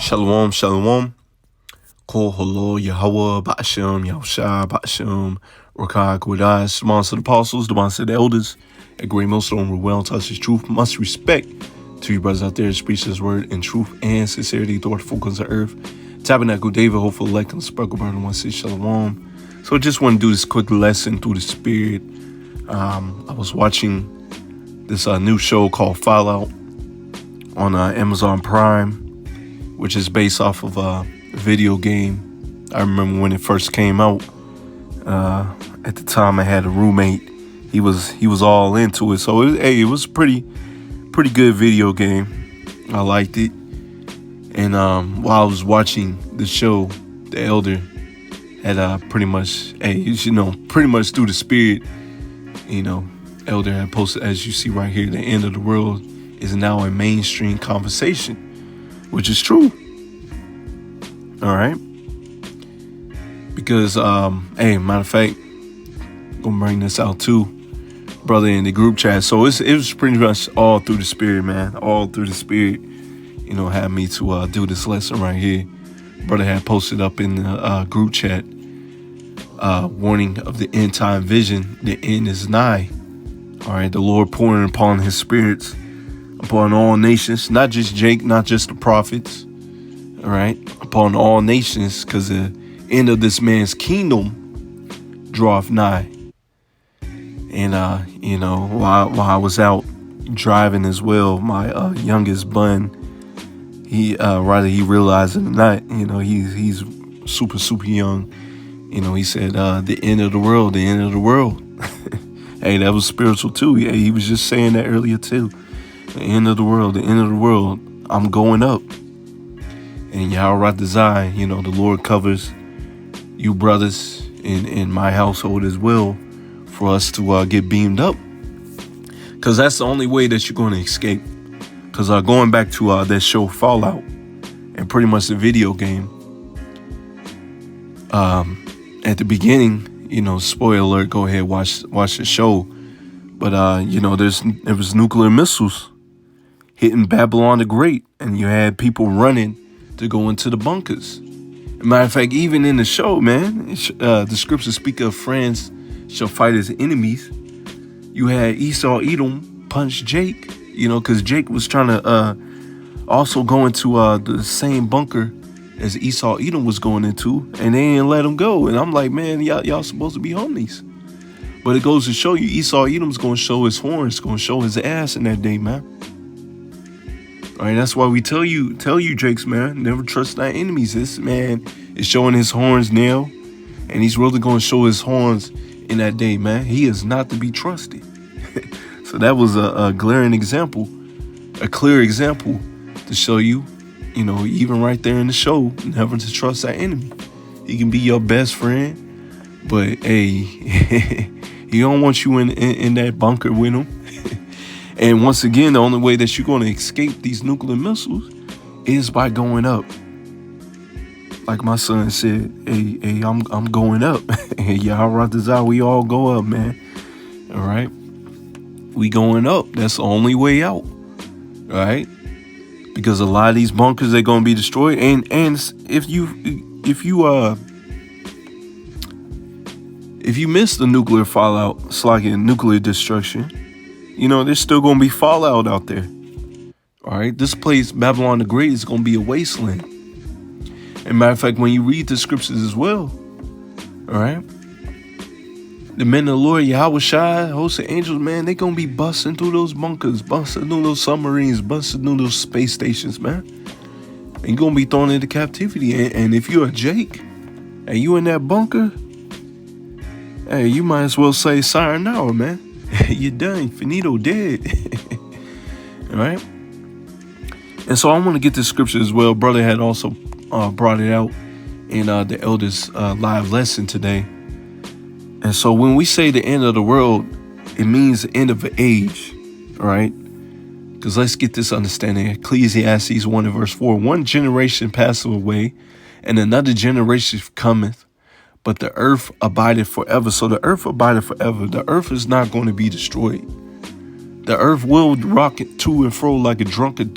Shalom, shalom. Kol holo Yahweh, Ba'ashem, Yahushua, Ba'ashem, Rakah, Kodash, the monks of the apostles, the monks of the elders, a great millstone who well touches truth, must respect to you brothers out there that preach this word in truth and sincerity toward the folk of the earth. Tabernacle David, hopeful elect, and sparkle burn one say shalom. So I just want to do this quick lesson through the spirit. I was watching this new show called Fallout on Amazon Prime, which is based off of a video game. I remember when it first came out. At the time, I had a roommate. He was all into it, so it was pretty good video game. I liked it. And while I was watching the show, the elder had pretty much through the spirit, elder had posted, as you see right here, the end of the world is now a mainstream conversation, which is true. All right. Because, matter of fact, gonna bring this out too, brother, in the group chat. So it was pretty much all through the spirit, man. All through the spirit, had me to do this lesson right here. Brother had posted up in the group chat, warning of the end time vision. The end is nigh. All right, the Lord pouring upon his spirits upon all nations, not just Jake, not just the prophets. All right, upon all nations, because the end of this man's kingdom draweth nigh. And while I was out driving as well, my youngest bun, he realized in the night, he's super young. He said, the end of the world, the end of the world. Hey, that was spiritual too. Yeah, he was just saying that earlier too. The end of the world, the end of the world. I'm going up. And Yahweh Razai, the Lord covers you brothers in my household as well, for us to get beamed up. Because that's the only way that you're going to escape. Because going back to that show Fallout, and pretty much the video game, at the beginning, spoiler alert, go ahead, watch the show. But, there was nuclear missiles hitting Babylon the Great, and you had people running to go into the bunkers. Matter of fact, even in the show, man, the scriptures speak of friends shall fight as enemies. You had Esau Edom punch Jake, because Jake was trying to also go into the same bunker as Esau Edom was going into, and they didn't let him go. And I'm like, man, y'all supposed to be homies. But it goes to show you, Esau Edom's going to show his horns, going to show his ass in that day, man. All right, that's why we tell you, Jakes, man, never trust thy enemies. This man is showing his horns now, and he's really going to show his horns in that day, man. He is not to be trusted. So that was a glaring example, a clear example to show you, even right there in the show, never to trust that enemy. He can be your best friend, but hey, he don't want you in that bunker with him. And once again, the only way that you're going to escape these nuclear missiles is by going up. Like my son said, hey, I'm going up. And Yahweh Razai, we all go up, man. All right, we going up. That's the only way out. All right, because a lot of these bunkers, they're going to be destroyed. And if you miss the nuclear fallout, nuclear destruction, there's still going to be fallout out there. All right, this place, Babylon the Great, is going to be a wasteland. And matter of fact, when you read the scriptures as well, all right, the men of the Lord, Yahweh Shai, host of angels, man, they going to be busting through those bunkers, busting through those submarines, busting through those space stations, man. And you're going to be thrown into captivity. And if you're a Jake and you in that bunker, hey, you might as well say sayonara, man. You're done. Finito, dead. All right. And so I want to get this scripture as well. Brother had also brought it out in the elders' live lesson today. And so when we say the end of the world, it means the end of an age. All right. Because let's get this understanding. Ecclesiastes 1 and verse 4. One generation passeth away, and another generation cometh, but the earth abideth forever. So the earth abideth forever. The earth is not going to be destroyed. The earth will rock it to and fro like a drunken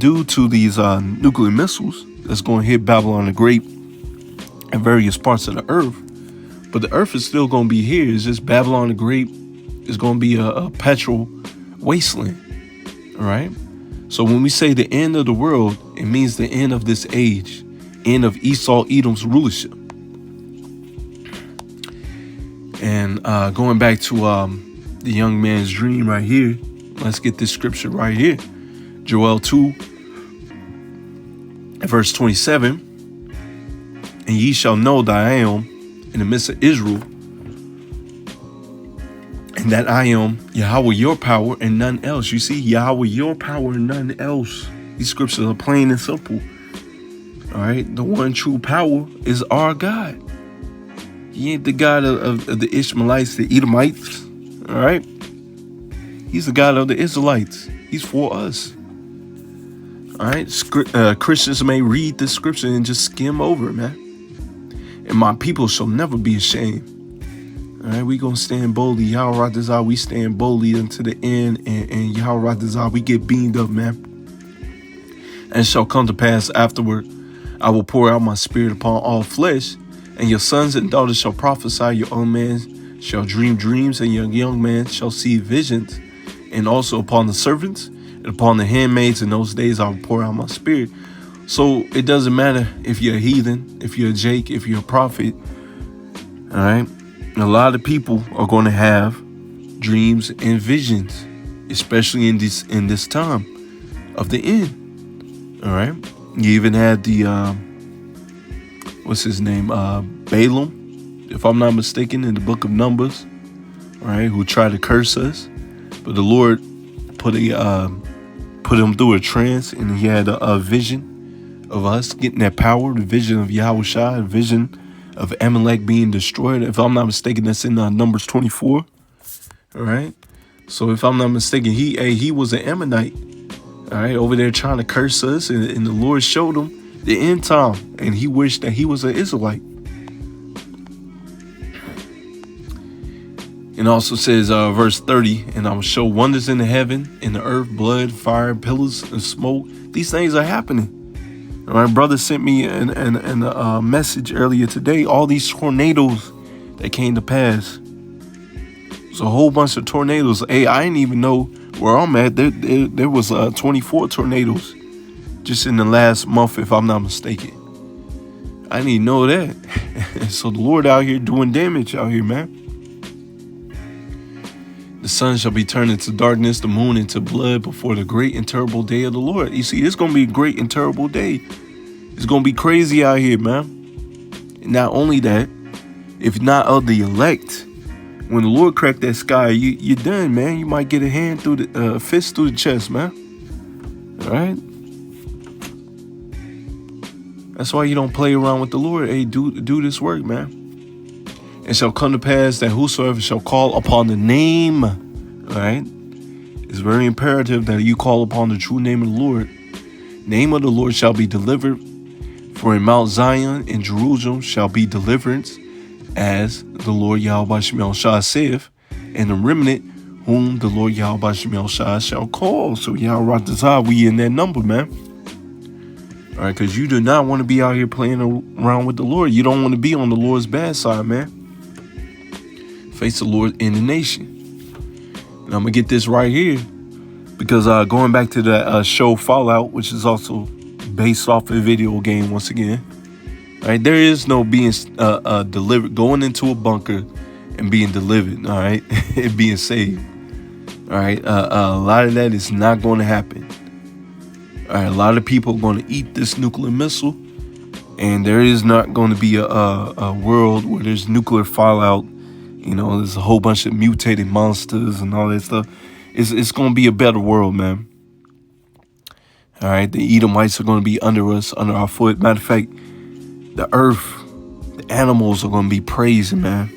due to these nuclear missiles that's going to hit Babylon the Great and various parts of the earth. But the earth is still going to be here. It's just Babylon the Great is going to be a petrol wasteland. All right. So when we say the end of the world, it means the end of this age, end of Esau, Edom's rulership. And going back to the young man's dream right here, let's get this scripture right here. Joel 2, verse 27. And ye shall know that I am in the midst of Israel, and that I am Yahweh your power and none else. You see, Yahweh your power and none else. These scriptures are plain and simple. All right, the one true power is our God. He ain't the God of the Ishmaelites, the Edomites. All right, He's the God of the Israelites. He's for us. All right, Christians may read this scripture and just skim over it, man. And my people shall never be ashamed. All right, we gonna stand boldly. Yahweh Ratazah, we stand boldly unto the end. And Yahweh Ratazah, we get beamed up, man. And it shall come to pass afterward, I will pour out my spirit upon all flesh, and your sons and daughters shall prophesy, your old man shall dream dreams, and your young man shall see visions. And also upon the servants and upon the handmaids in those days I will pour out my spirit. So it doesn't matter if you're a heathen, if you're a Jake, if you're a prophet. All right. A lot of people are going to have dreams and visions, especially in this time of the end. All right. You even had the what's his name? Balaam, if I'm not mistaken, in the book of Numbers. All right, who tried to curse us, but the Lord put him through a trance, and he had a vision of us getting that power, the vision of Yahushua, the vision of Amalek being destroyed. If I'm not mistaken, that's in Numbers 24. All right. So if I'm not mistaken, he was an Ammonite. All right, over there trying to curse us, and the Lord showed him the end time, and he wished that he was an Israelite. And also says, verse 30, and I will show wonders in the heaven, in the earth, blood, fire, pillars, and smoke. These things are happening. My brother sent me a message earlier today. All these tornadoes that came to pass. It's a whole bunch of tornadoes. Hey, I didn't even know where I'm at. There was 24 tornadoes just in the last month, if I'm not mistaken. I didn't even know that. So the Lord out here doing damage out here, man. The sun shall be turned into darkness, the moon into blood before the great and terrible day of the Lord. You see, it's going to be a great and terrible day. It's going to be crazy out here, man. And not only that, if not of the elect, when the Lord cracked that sky, you're done, man. You might get a hand through the fist through the chest, man. All right? That's why you don't play around with the Lord. Hey, do this work, man. It shall come to pass that whosoever shall call upon the name, all right? It's very imperative that you call upon the true name of the Lord. Name of the Lord shall be delivered. For in Mount Zion and Jerusalem shall be deliverance, as the Lord Yahweh Shemel Shah saith, and the remnant whom the Lord Yahweh Shemel Shah shall call. So Yahweh Ratazah, we in that number, man. All right, because you do not want to be out here playing around with the Lord. You don't want to be on the Lord's bad side, man. Face the Lord in the nation. And I'm going to get this right here, because going back to that show Fallout, which is also based off a video game once again. All right, there is no being delivered, going into a bunker and being delivered, all right, and being saved. All right, a lot of that is not going to happen. All right, a lot of people are going to eat this nuclear missile, and there is not going to be a world where there's nuclear fallout. You know, there's a whole bunch of mutated monsters and all that stuff. It's going to be a better world, man. All right, the Edomites are going to be under us, under our foot. Matter of fact, the earth, the animals are going to be praising, man.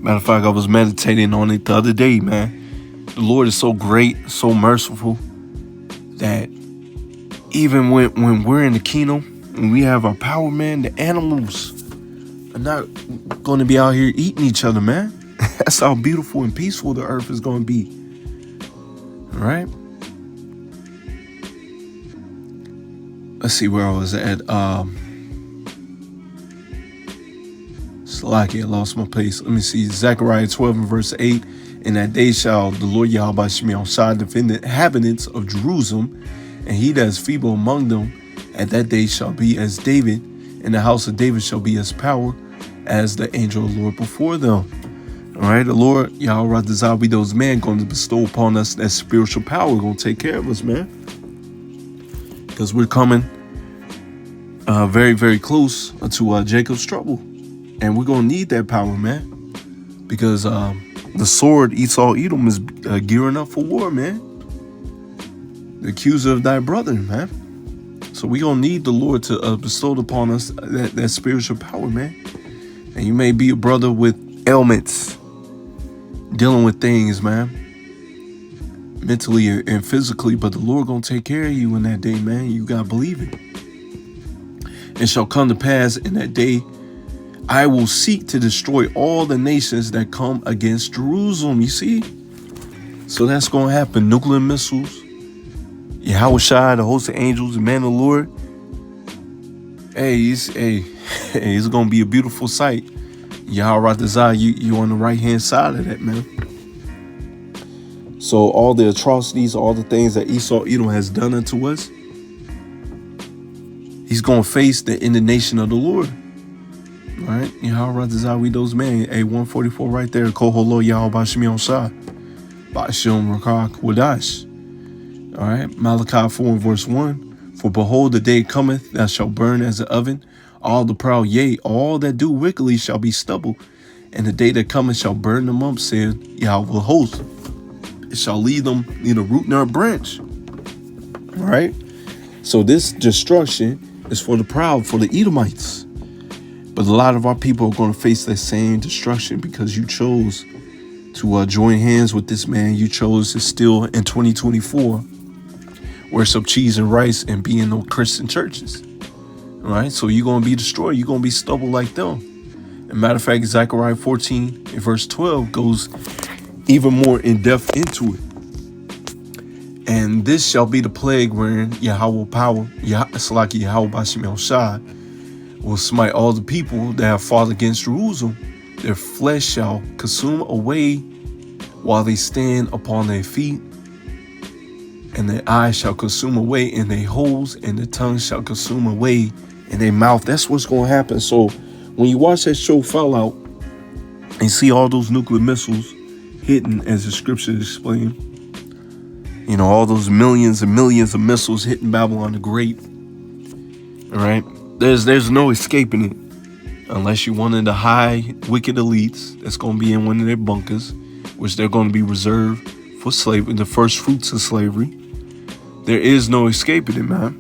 Matter of fact, I was meditating on it the other day, man. The Lord is so great, so merciful, that even when we're in the kingdom, when we have our power, man, the animals are not going to be out here eating each other, man. That's how beautiful and peaceful the earth is going to be. All right? let's see where I was at. Slaki, I lost my place. Let me see. Zechariah 12 and verse 8. In that day shall the Lord Yahweh Shemel Shai defend the inhabitants of Jerusalem, and he that is feeble among them at that day shall be as David, and the house of David shall be as power as the angel of the Lord before them. All right, the Lord Yahweh desire be those men going to bestow upon us that spiritual power, going to take care of us, man. Because we're coming very, very close to Jacob's trouble. And we're going to need that power, man. Because the sword, Esau Edom, is gearing up for war, man. The accuser of thy brother, man. So we're going to need the Lord to bestow upon us that spiritual power, man. And you may be a brother with ailments, dealing with things, man, mentally and physically, but the Lord going to take care of you in that day, man. You got to believe it. It shall come to pass in that day, I will seek to destroy all the nations that come against Jerusalem. You see? So that's going to happen. Nuclear missiles, Yahweh Shai, the host of angels, the man of the Lord. Hey, it's going to be a beautiful sight. Yahweh Razah, you on the right-hand side of that, man. So all the atrocities, all the things that Esau Edom has done unto us, he's going to face the indignation of the Lord. All right? Yahweh Razah, we those men. A 144 right there. Koholo Yahweh Shemion Shah. Ba'ashim Rakak Wadash. All right? Malachi 4 and verse 1. For behold, the day cometh that shall burn as an oven. All the proud, yea, all that do wickedly shall be stubble. And the day that cometh shall burn them up, said Yahweh host. It shall leave them neither root nor branch. All right? So this destruction is for the proud, for the Edomites. But a lot of our people are going to face that same destruction because you chose to join hands with this man. You chose to still in 2024 wear some cheese and rice and be in no Christian churches. All right, so you're going to be destroyed. You're going to be stubble like them. As a matter of fact, Zechariah 14 and verse 12 goes even more in depth into it. And this shall be the plague wherein Yahweh power, Salaki Yahweh Bashim Shai, will smite all the people that have fought against Jerusalem. Their flesh shall consume away while they stand upon their feet, and their eyes shall consume away in their holes, and their tongue shall consume away in their mouth. That's what's going to happen. So when you watch that show Fallout and see all those nuclear missiles hitting, as the scripture explained, you know, all those millions and millions of missiles hitting Babylon the Great. All right. There's no escaping it unless you're one of the high wicked elites that's going to be in one of their bunkers, which they're going to be reserved for slavery, the first fruits of slavery. There is no escaping it, man.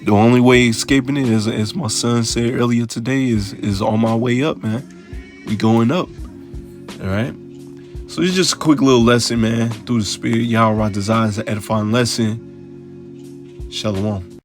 The only way escaping it is, as my son said earlier today, is on my way up, man. We going up. All right. So it's just a quick little lesson, man. Through the spirit, Yahweh desires an edifying lesson. Shalom.